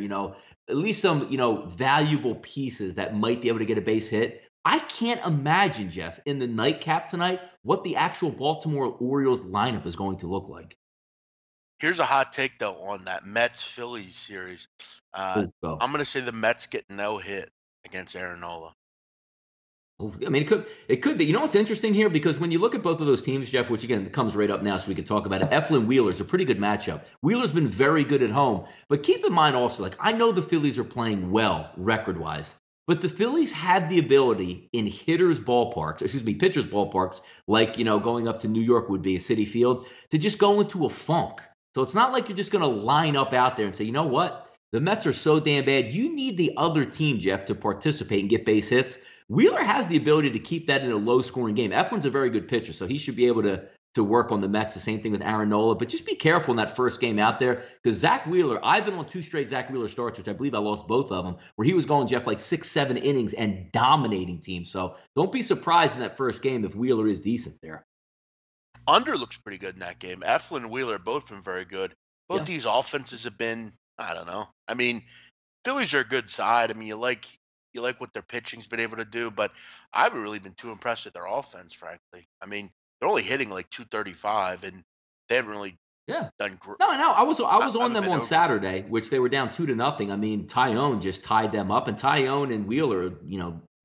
at least some, valuable pieces that might be able to get a base hit. I can't imagine, Jeff, in the nightcap tonight, what the actual Baltimore Orioles lineup is going to look like. Here's a hot take though on that Mets Phillies series. Uh, Oh, go. I'm going to say the Mets get no hit against Aaron Nola. I mean, it could be. You know what's interesting here? Because when you look at both of those teams, Jeff, which again comes right up now, so we can talk about it. Eflin Wheeler's a pretty good matchup. Wheeler's been very good at home, but keep in mind also, like I know the Phillies are playing well record-wise, but the Phillies have the ability in pitchers' ballparks, like going up to New York would be a City Field, to just go into a funk. So it's not like you're just going to line up out there and say, you know what? The Mets are so damn bad. You need the other team, Jeff, to participate and get base hits. Wheeler has the ability to keep that in a low scoring game. Eflin's a very good pitcher, so he should be able to work on the Mets. The same thing with Aaron Nola. But just be careful in that first game out there because Zach Wheeler, I've been on 2 straight Zach Wheeler starts, which I believe I lost both of them, where he was going, Jeff, like 6, 7 innings and dominating teams. So don't be surprised in that first game if Wheeler is decent there. Under looks pretty good in that game. Eflin and Wheeler both been very good. Both Yeah. these offenses have been, I don't know. I mean, Phillies are a good side. I mean, you like what their pitching's been able to do, but I haven't really been too impressed with their offense, frankly. I mean, they're only hitting like 235, and they haven't really Yeah. done. No, I was I on haven't them been on over. Saturday, which they were down 2-0. I mean, Tyone just tied them up, and Tyone and Wheeler,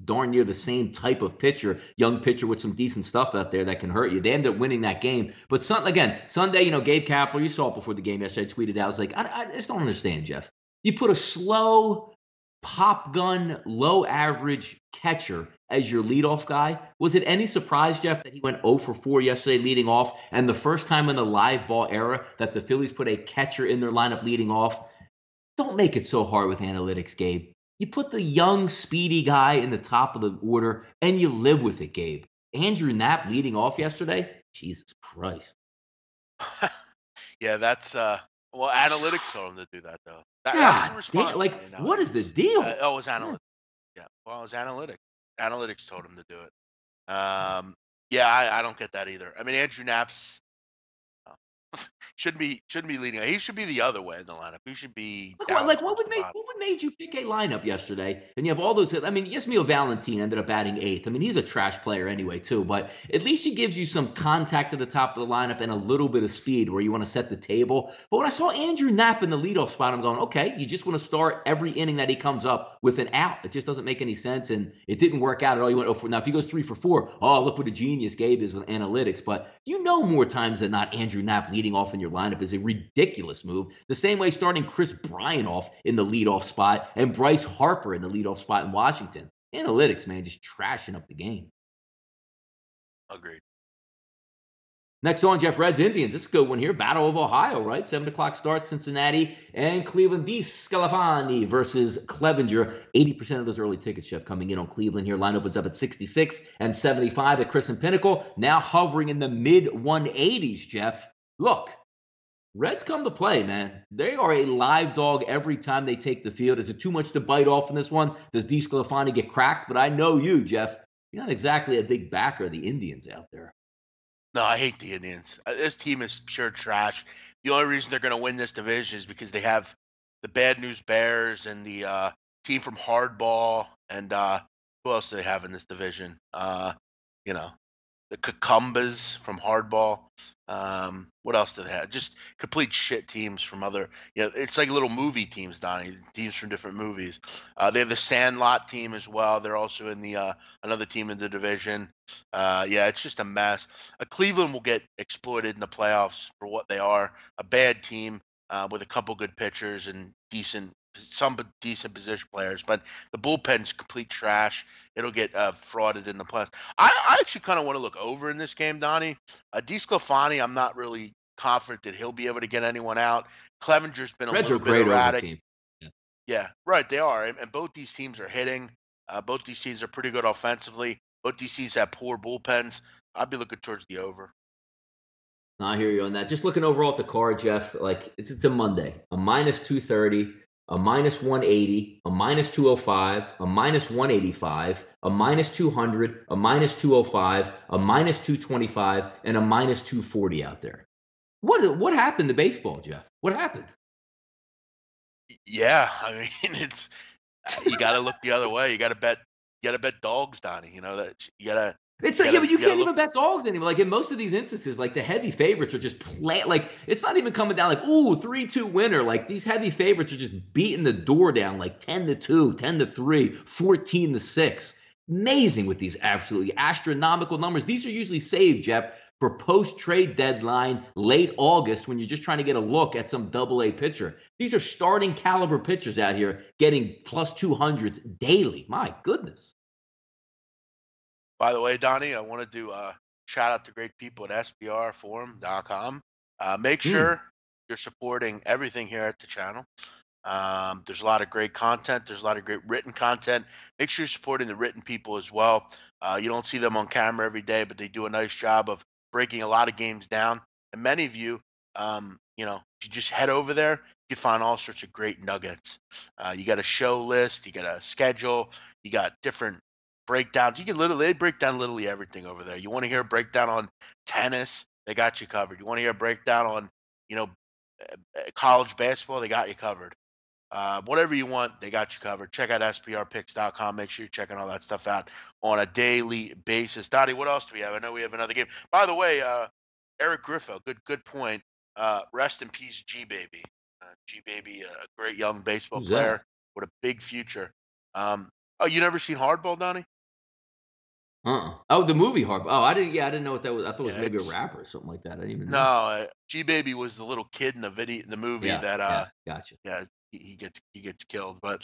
darn near the same type of pitcher, young pitcher with some decent stuff out there that can hurt you. They ended up winning that game. But Sunday, Gabe Kapler, you saw it before the game yesterday. I tweeted out, I was like, I just don't understand, Jeff. You put a slow pop gun, low average catcher as your leadoff guy. Was it any surprise, Jeff, that he went 0 for 4 yesterday leading off? And the first time in the live ball era that the Phillies put a catcher in their lineup leading off? Don't make it so hard with analytics, Gabe. You put the young, speedy guy in the top of the order and you live with it, Gabe. Andrew Knapp leading off yesterday? Jesus Christ. Yeah, that's well, analytics told them to do that though. That's the God damn. responsibility Like, what is the nowadays. deal? Oh, it was Yeah. analytics. Yeah, well, it was analytics. Analytics told him to do it. Yeah, I don't get that either. I mean, Andrew Knapp's shouldn't be leading. He should be the other way in the lineup. He should be Like what? down Like what towards would the make bottom. what would made you pick a lineup yesterday? And you have all those. I mean, Yasmiel Valentin ended up batting eighth. I mean, he's a trash player anyway too. But at least he gives you some contact at the top of the lineup and a little bit of speed where you want to set the table. But when I saw Andrew Knapp in the leadoff spot, I'm going, okay, you just want to start every inning that he comes up with an out. It just doesn't make any sense, and it didn't work out at all. You went 0 for now. If he goes 3 for 4, oh look what a genius Gabe is with analytics. But more times than not, Andrew Knapp leading off in your lineup is a ridiculous move. The same way starting Chris Bryant off in the leadoff spot and Bryce Harper in the leadoff spot in Washington. Analytics, man, just trashing up the game. Agreed. Next on, Jeff, Reds Indians. This is a good one here. Battle of Ohio, right? 7 o'clock start, Cincinnati and Cleveland. Di Scalafani versus Clevenger. 80% of those early tickets, Jeff, coming in on Cleveland here. Line opens up at 66 and 75 at Chris and Pinnacle. Now hovering in the mid 180s, Jeff. Look, Reds come to play, man. They are a live dog every time they take the field. Is it too much to bite off in this one? Does Di Scalafani get cracked? But I know you, Jeff. You're not exactly a big backer of the Indians out there. No, I hate the Indians. This team is pure trash. The only reason they're going to win this division is because they have the Bad News Bears and the team from Hardball. And who else do they have in this division? You know, the Cucumbas from Hardball. What else do they have? Just complete shit teams from other. It's like little movie teams, Donnie. Teams from different movies. They have the Sandlot team as well. They're also in the another team in the division. It's just a mess. Cleveland will get exploited in the playoffs for what they are. A bad team with a couple good pitchers and some decent position players, but the bullpen's complete trash. It'll get frauded in the playoffs. I actually kind of want to look over in this game, Donnie. Di Scalafani, I'm not really confident that he'll be able to get anyone out. Clevenger's been a Reds are little bit great erratic. team. Yeah, right, they are. And both these teams are hitting. Both these teams are pretty good offensively. Both these teams have poor bullpens. I'd be looking towards the over. I hear you on that. Just looking overall at the card, Jeff, like it's a Monday. A minus 230, a minus 180, a minus 205, a minus 185, a minus 200, a minus 205, a minus 225, and a minus 240 out there. What happened to baseball, Jeff? What happened? Yeah, I mean, it's you got to look the other way. You got to bet dogs, Donnie. You know that you got to. It's like, but you can't even bet dogs anymore. Like in most of these instances, like the heavy favorites are just like it's not even coming down like, ooh, 3-2 winner. Like these heavy favorites are just beating the door down like 10-2, 10-3, 14-6. Amazing with these absolutely astronomical numbers. These are usually saved, Jeff, for post-trade deadline, late August, when you're just trying to get a look at some AA pitcher. These are starting caliber pitchers out here getting plus 200s daily. My goodness. By the way, Donnie, I wanted to shout out to great people at SBRforum.com. Make sure you're supporting everything here at the channel. There's a lot of great content. There's a lot of great written content. Make sure you're supporting the written people as well. You don't see them on camera every day, but they do a nice job of breaking a lot of games down. And many of you, if you just head over there, you find all sorts of great nuggets. You got a show list. You got a schedule. You got different breakdowns. They break down literally everything over there. You want to hear a breakdown on tennis? They got you covered. You want to hear a breakdown on, college basketball? They got you covered. Whatever you want, they got you covered. Check out SPRpicks.com. Make sure you're checking all that stuff out on a daily basis. Dottie, what else do we have? I know we have another game. By the way, Eric Griffo, good point. Rest in peace, G Baby. G Baby, a great young baseball player with a big future. You never seen Hardball, Donnie? Oh, the movie Hardball. Oh, I didn't know what that was. I thought it was maybe a rapper or something like that. I didn't even know. No, G Baby was the little kid in the movie that gotcha. Yeah, he gets killed. But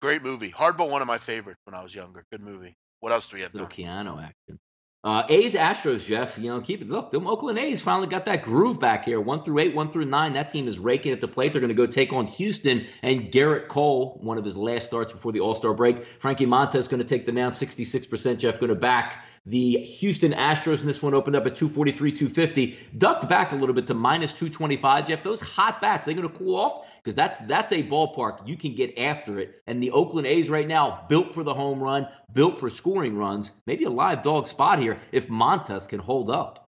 great movie. Hardball, one of my favorites when I was younger. Good movie. What else do we have? Little Keanu action. A's Astros, Jeff. Keep it. Look, the Oakland A's finally got that groove back here. 1-8, 1-9. That team is raking at the plate. They're going to go take on Houston and Garrett Cole, one of his last starts before the All-Star break. Frankie Montas going to take the mound. 66%. Jeff going to back the Houston Astros, and this one opened up at 243, 250. Ducked back a little bit to minus 225. Jeff, those hot bats, they're going to cool off because that's a ballpark you can get after it. And the Oakland A's right now built for the home run, built for scoring runs. Maybe a live dog spot here if Montas can hold up.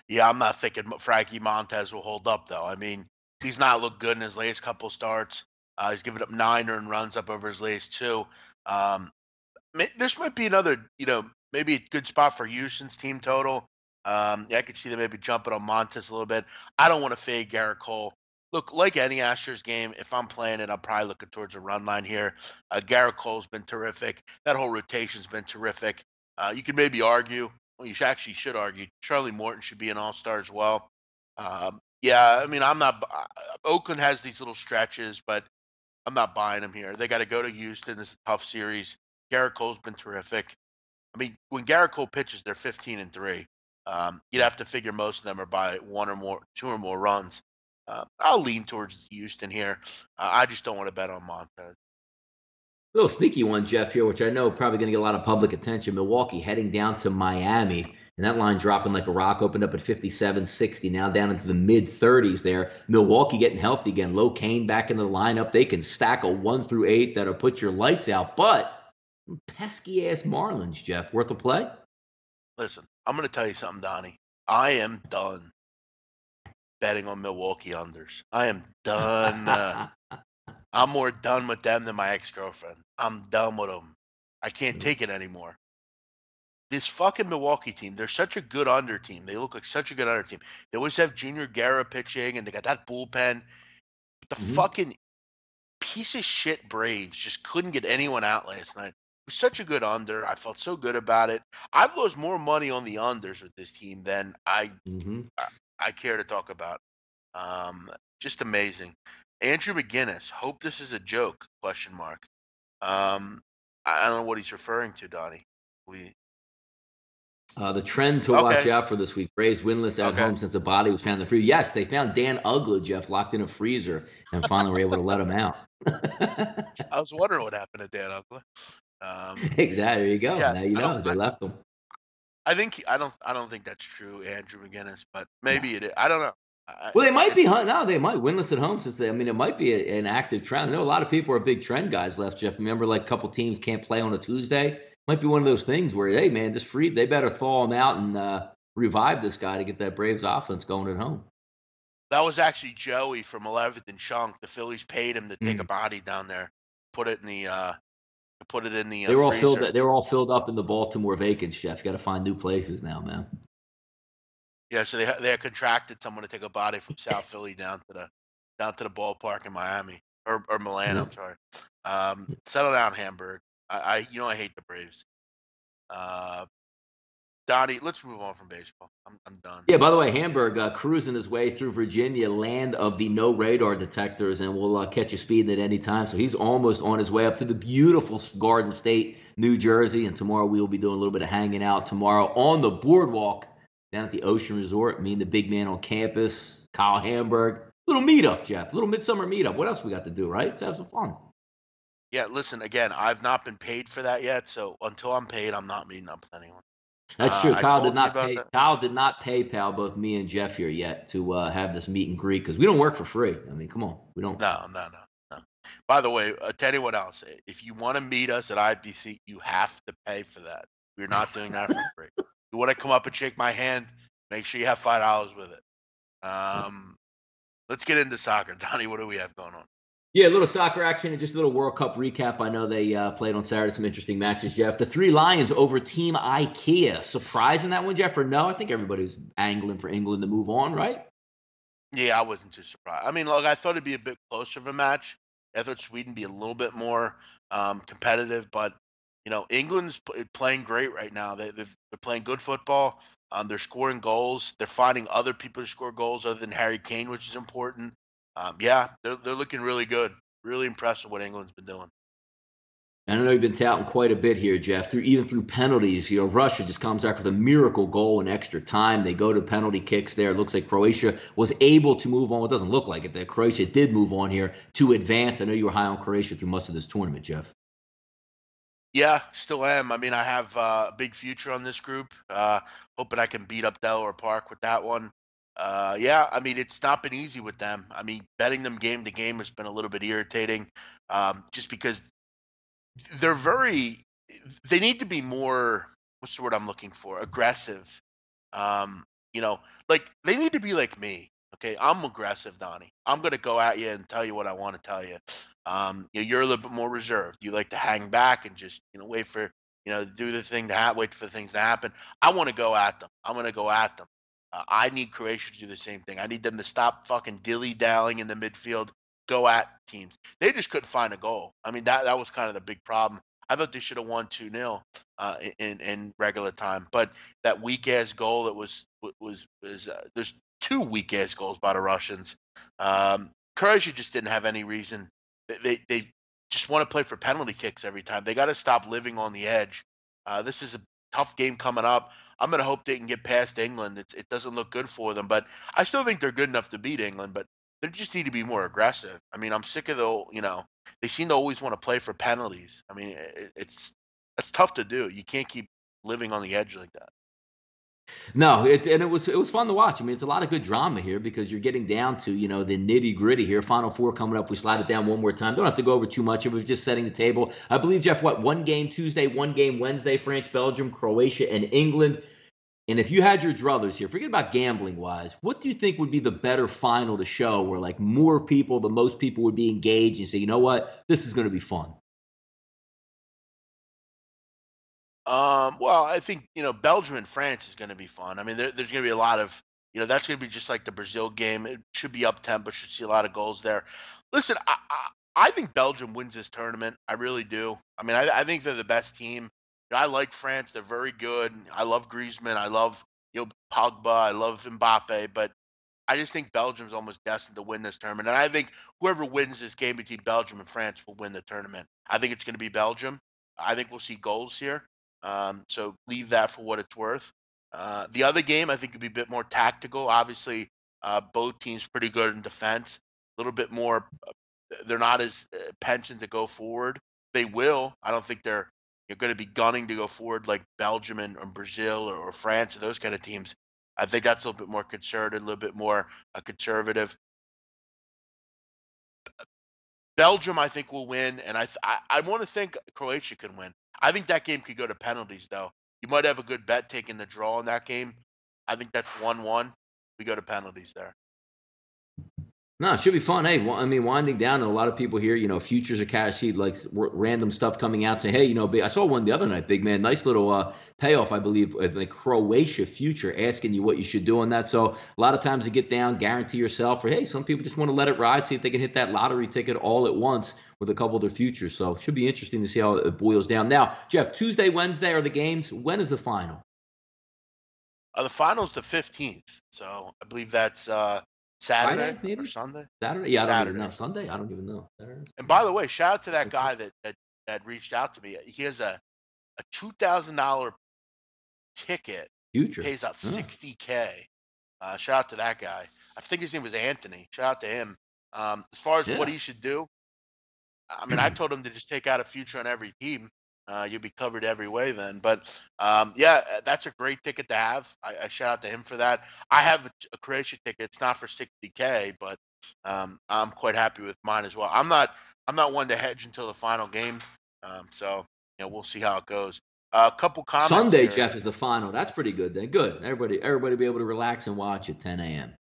Yeah, I'm not thinking Frankie Montez will hold up, though. I mean, he's not looked good in his latest couple starts. He's given up 9 earned runs up over his latest 2. Um, this might be another, maybe a good spot for Houston's team total. Yeah, I could see them maybe jumping on Montes a little bit. I don't want to fade Garrett Cole. Look, like any Astros game, if I'm playing it, I'm probably looking towards a run line here. Garrett Cole's been terrific. That whole rotation's been terrific. You could maybe argue, well, actually should argue, Charlie Morton should be an all-star as well. Yeah, I mean, I'm not. Oakland has these little stretches, but I'm not buying them here. They got to go to Houston. This is a tough series. Garrett Cole's been terrific. I mean, when Garrett Cole pitches, they're 15-3. You'd have to figure most of them are by 2 or more runs. I'll lean towards Houston here. I just don't want to bet on Montez. Little sneaky one, Jeff, here, which I know probably going to get a lot of public attention. Milwaukee heading down to Miami, and that line dropping like a rock, opened up at 57-60, now down into the mid-30s there. Milwaukee getting healthy again. Low Kane back in the lineup. They can stack a 1-8 that'll put your lights out. But pesky-ass Marlins, Jeff, worth a play? Listen, I'm going to tell you something, Donnie. I am done betting on Milwaukee unders. I am done. I'm more done with them than my ex-girlfriend. I'm done with them. I can't take it anymore. This fucking Milwaukee team, they're such a good under team. They look like such a good under team. They always have Junior Guerra pitching, and they got that bullpen. But the fucking piece of shit Braves just couldn't get anyone out last night. It was such a good under. I felt so good about it. I've lost more money on the unders with this team than I care to talk about. Just amazing. Andrew McGinnis. Hope this is a joke? Question mark. I don't know what he's referring to, Donnie. The trend to watch out for this week. Braves winless at home since the body was found in the freezer. Yes, they found Dan Uggla, Jeff, locked in a freezer, and finally were able to let him out. I was wondering what happened to Dan Uggla. Exactly. There you go. Yeah, now you know they left him. I don't think that's true, Andrew McGinnis, but maybe it is. I don't know. Well, they might be. No, they might winless at home since I mean, it might be an active trend. I know a lot of people are big trend guys left, Jeff. Remember, like a couple teams can't play on a Tuesday. Might be one of those things where, hey, man, this free, they better thaw him out and revive this guy to get that Braves offense going at home. That was actually Joey from 11th and Chunk. The Phillies paid him to take a body down there, put it in the They were all freezer. filled. They were all filled up in the Baltimore vacants, Jeff. You got to find new places now, man. Yeah, so they had contracted someone to take a body from South Philly down to the ballpark in Miami or Milan. I'm sorry. Settle down, Hamburg. I hate the Braves. Donnie, let's move on from baseball. I'm done. Yeah, by the way, Hamburg cruising his way through Virginia, land of the no radar detectors, and will catch you speeding at any time. So he's almost on his way up to the beautiful Garden State, New Jersey. And tomorrow we will be doing a little bit of hanging out tomorrow on the boardwalk down at the Ocean Resort. Me and the big man on campus, Kyle Hamburg. Little meetup, Jeff. Little midsummer meetup. What else we got to do, right? Let's have some fun. Yeah, listen, again, I've not been paid for that yet. So until I'm paid, I'm not meeting up with anyone. That's true. Kyle did not pay. Kyle did not PayPal both me and Jeff here yet to have this meet and greet because we don't work for free. I mean, come on, we don't. No. By the way, to anyone else, if you want to meet us at IBC, you have to pay for that. We're not doing that for free. You want to come up and shake my hand? Make sure you have $5 with it. Let's get into soccer, Donnie. What do we have going on? Yeah, a little soccer action and just a little World Cup recap. I know they played on Saturday, some interesting matches, Jeff. The Three Lions over Team IKEA. Surprising that one, Jeff, or no? I think everybody's angling for England to move on, right? Yeah, I wasn't too surprised. I mean, look, I thought it'd be a bit closer of a match. I thought Sweden would be a little bit more competitive, but England's playing great right now. They're playing good football. They're scoring goals. They're finding other people to score goals other than Harry Kane, which is important. Yeah, they're looking really good. Really impressed with what England's been doing. I know you've been touting quite a bit here, Jeff. Even through penalties, Russia just comes back with a miracle goal in extra time. They go to penalty kicks there. It looks like Croatia was able to move on. It doesn't look like it. That Croatia did move on here to advance. I know you were high on Croatia through most of this tournament, Jeff. Yeah, still am. I mean, I have a big future on this group. Hoping I can beat up Delaware Park with that one. Yeah, I mean, it's not been easy with them. I mean, betting them game to game has been a little bit irritating, just because they need to be more, what's the word I'm looking for? Aggressive. like they need to be like me. Okay, I'm aggressive, Donnie. I'm gonna go at you and tell you what I want to tell you. You're a little bit more reserved. You like to hang back and just wait for do the thing to wait for things to happen. I want to go at them. I'm gonna go at them. I need Croatia to do the same thing. I need them to stop fucking dilly dallying in the midfield. Go at teams. They just couldn't find a goal. I mean that was kind of the big problem. I thought they should have won 2-0 in regular time, but that weak ass goal that was there's two weak ass goals by the Russians. Croatia just didn't have any reason. They just want to play for penalty kicks every time. They got to stop living on the edge. This is a tough game coming up. I'm going to hope they can get past England. It doesn't look good for them, but I still think they're good enough to beat England. But they just need to be more aggressive. I mean, I'm sick of they seem to always want to play for penalties. I mean, it's tough to do. You can't keep living on the edge like that. No, it was fun to watch. I mean, it's a lot of good drama here because you're getting down to the nitty gritty here. Final four coming up. We slide it down one more time. Don't have to go over too much of it. We're just setting the table. I believe, Jeff, one game Tuesday, one game Wednesday. France, Belgium, Croatia, and England. And if you had your druthers here, forget about gambling wise, what do you think would be the better final to show where like more people, the most people would be engaged and say, you know what, this is going to be fun? Well, I think Belgium and France is going to be fun. I mean, there's going to be a lot of that's going to be just like the Brazil game. It should be up tempo. Should see a lot of goals there. Listen, I think Belgium wins this tournament. I really do. I mean, I think they're the best team. I like France. They're very good. I love Griezmann. I love Pogba. I love Mbappe. But I just think Belgium's almost destined to win this tournament. And I think whoever wins this game between Belgium and France will win the tournament. I think it's going to be Belgium. I think we'll see goals here. So leave that for what it's worth. The other game, I think, could be a bit more tactical. Obviously, both teams pretty good in defense. A little bit more. They're not as penchant to go forward. They will. I don't think they're going to be gunning to go forward like Belgium and Brazil or France or those kind of teams. I think that's a little bit more concerted, a little bit more conservative. Belgium, I think, will win, and I want to think Croatia can win. I think that game could go to penalties, though. You might have a good bet taking the draw in that game. I think that's 1-1. We go to penalties there. No, it should be fun. Hey, I mean, winding down, and a lot of people here, futures are cash sheet, like random stuff coming out saying, hey, I saw one the other night, big man, nice little payoff, I believe, the Croatia future, asking you what you should do on that. So a lot of times to get down, guarantee yourself, or hey, some people just want to let it ride, see if they can hit that lottery ticket all at once with a couple of their futures. So it should be interesting to see how it boils down. Now, Jeff, Tuesday, Wednesday are the games. When is the final? The final's the 15th, so I believe that's Saturday Friday, maybe? or Sunday. Saturday? Yeah, I don't even Saturday. know. Sunday? I don't even know. Saturday? And by the way, shout out to that guy that reached out to me. He has a $2,000 ticket. Future. Pays out $60K. Shout out to that guy. I think his name was Anthony. Shout out to him. As far as what he should do, I mean, I told him to just take out a future on every team. You'll be covered every way then. But yeah, that's a great ticket to have. I shout out to him for that. I have a Croatia ticket. It's not for $60K, but I'm quite happy with mine as well. I'm not one to hedge until the final game. So we'll see how it goes. A couple comments. Sunday, here. Jeff, is the final. That's pretty good then. Good. Everybody be able to relax and watch at 10 a.m.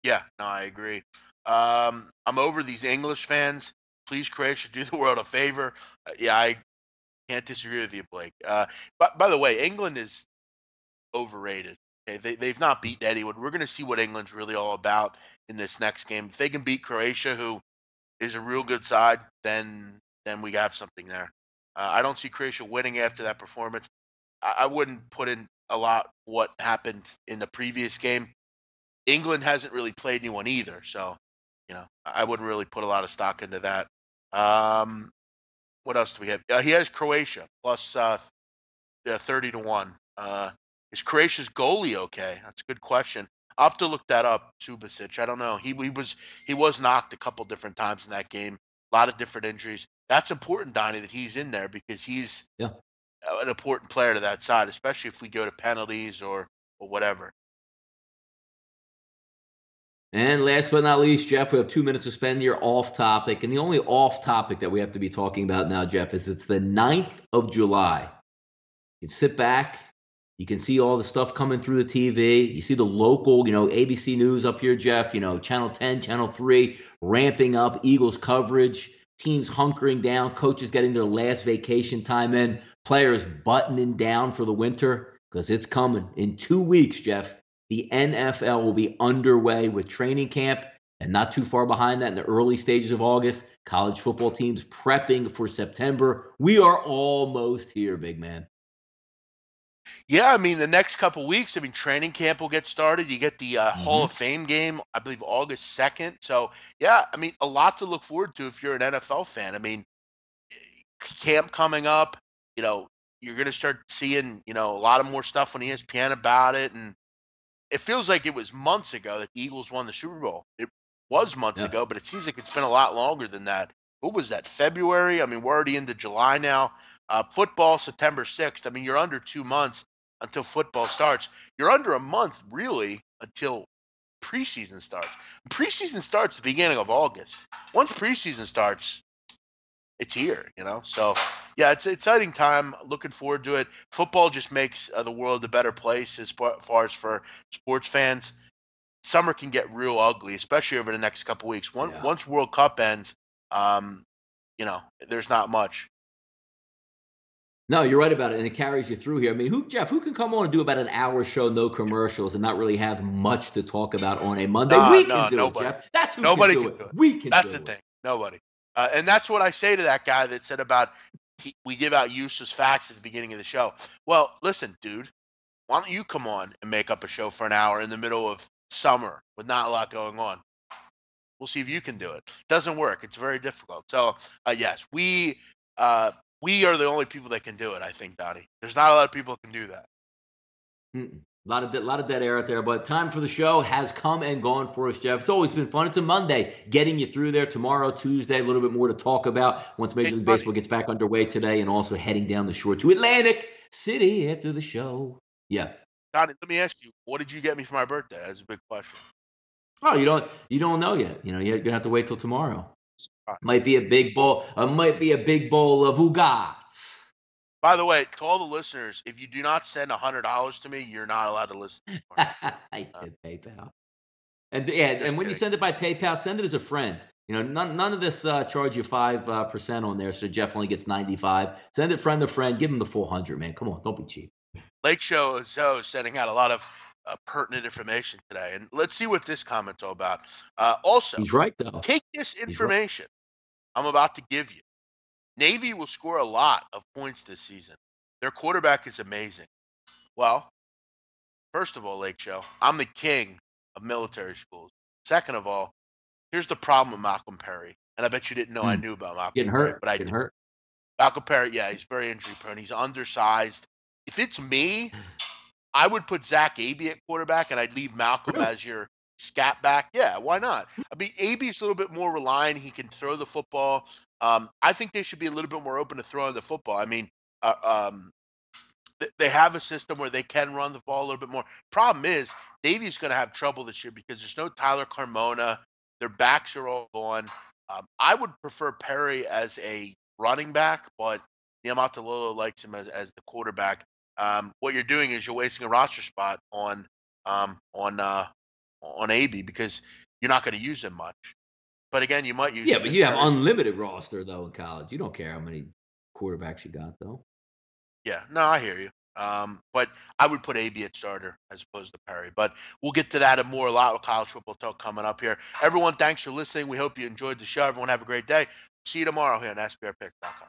Yeah, no, I agree. I'm over these English fans. Please, Croatia, do the world a favor. Yeah, I can't disagree with you, Blake. But by the way, England is overrated. Okay? They've not beaten anyone. We're going to see what England's really all about in this next game. If they can beat Croatia, who is a real good side, then we have something there. I don't see Croatia winning after that performance. I wouldn't put in a lot what happened in the previous game. England hasn't really played anyone either, so I wouldn't really put a lot of stock into that. What else do we have? He has Croatia plus 30-1. Is Croatia's goalie okay? That's a good question. I'll have to look that up. Subasic. I don't know. He was knocked a couple different times in that game. A lot of different injuries. That's important, Donnie, that he's in there because he's an important player to that side, especially if we go to penalties or whatever. And last but not least, Jeff, we have 2 minutes to spend here off topic. And the only off topic that we have to be talking about now, Jeff, is it's the 9th of July. You can sit back, You can see all the stuff coming through the TV. You see the local, ABC News up here, Jeff, Channel 10, Channel 3, ramping up Eagles coverage, teams hunkering down, coaches getting their last vacation time in, players buttoning down for the winter because it's coming. In 2 weeks, Jeff, the NFL will be underway with training camp. And not too far behind that, in the early stages of August, college football teams prepping for September. We are almost here, big man. Yeah, I mean, the next couple weeks, I mean, training camp will get started. You get the Hall of Fame game, I believe, August 2nd. So, yeah, I mean, a lot to look forward to if you're an NFL fan. I mean, camp coming up, you know, you're going to start seeing, a lot of more stuff on ESPN about it. And it feels like it was months ago that the Eagles won the Super Bowl. It was months ago, but it seems like it's been a lot longer than that. What was that, February? I mean, we're already into July now. Football, September 6th. I mean, you're under 2 months until football starts. You're under a month, really, until preseason starts. Preseason starts at the beginning of August. Once preseason starts, it's here, So, yeah, it's an exciting time. Looking forward to it. Football just makes the world a better place as far as for sports fans. Summer can get real ugly, especially over the next couple weeks. Once World Cup ends, there's not much. No, you're right about it, and it carries you through here. I mean, who can come on and do about an hour show, no commercials, and not really have much to talk about on a Monday? We can do nobody. it, Jeff. That's who Nobody can do it. We can do it. That's the thing. Nobody. And that's what I say to that guy that said about we give out useless facts at the beginning of the show. Well, listen, dude, why don't you come on and make up a show for an hour in the middle of summer with not a lot going on? We'll see if you can do it. Doesn't work. It's very difficult. So, yes, we are the only people that can do it, I think, Donnie. There's not a lot of people that can do that. A lot of dead air out there, but time for the show has come and gone for us, Jeff. It's always been fun. It's a Monday, getting you through there. Tomorrow, Tuesday, a little bit more to talk about once Major League Baseball gets back underway today, and also heading down the shore to Atlantic City after the show. Yeah. Donnie, let me ask you, what did you get me for my birthday? That's a big question. Oh, you don't know yet. You're gonna have to wait till tomorrow. Might be a big bowl. Might be a big bowl of Ugats. By the way, to all the listeners, if you do not send $100 to me, you're not allowed to listen. I did PayPal. And when you send it by PayPal, send it as a friend. None of this charge you 5% on there, so Jeff only gets 95. Send it friend to friend. Give him the full 100, man. Come on, don't be cheap. Lake Show is sending out a lot of pertinent information today, and let's see what this comment's all about. Also, he's right though. Take this information I'm about to give you. Navy will score a lot of points this season. Their quarterback is amazing. Well, first of all, Lake Show, I'm the king of military schools. Second of all, here's the problem with Malcolm Perry. And I bet you didn't know I knew about Malcolm Perry. But I did. Hurt. Malcolm Perry, yeah, he's very injury prone. He's undersized. If it's me, I would put Zach Abey at quarterback and I'd leave Malcolm as your scat back. Yeah, why not? I mean, Abey's a little bit more reliant. He can throw the football. I think they should be a little bit more open to throwing the football. I mean, they have a system where they can run the ball a little bit more. Problem is, Navy's going to have trouble this year because there's no Tyler Carmona. Their backs are all gone. I would prefer Perry as a running back, but Niamatalolo likes him as the quarterback. What you're doing is you're wasting a roster spot on Abey because you're not going to use him much. But again, you might use. Yeah, but you have unlimited roster though in college. You don't care how many quarterbacks you got though. Yeah, no, I hear you. But I would put Abey at starter as opposed to Perry. But we'll get to that and more. A lot of college football talk coming up here. Everyone, thanks for listening. We hope you enjoyed the show. Everyone have a great day. See you tomorrow here on SBRPicks.com.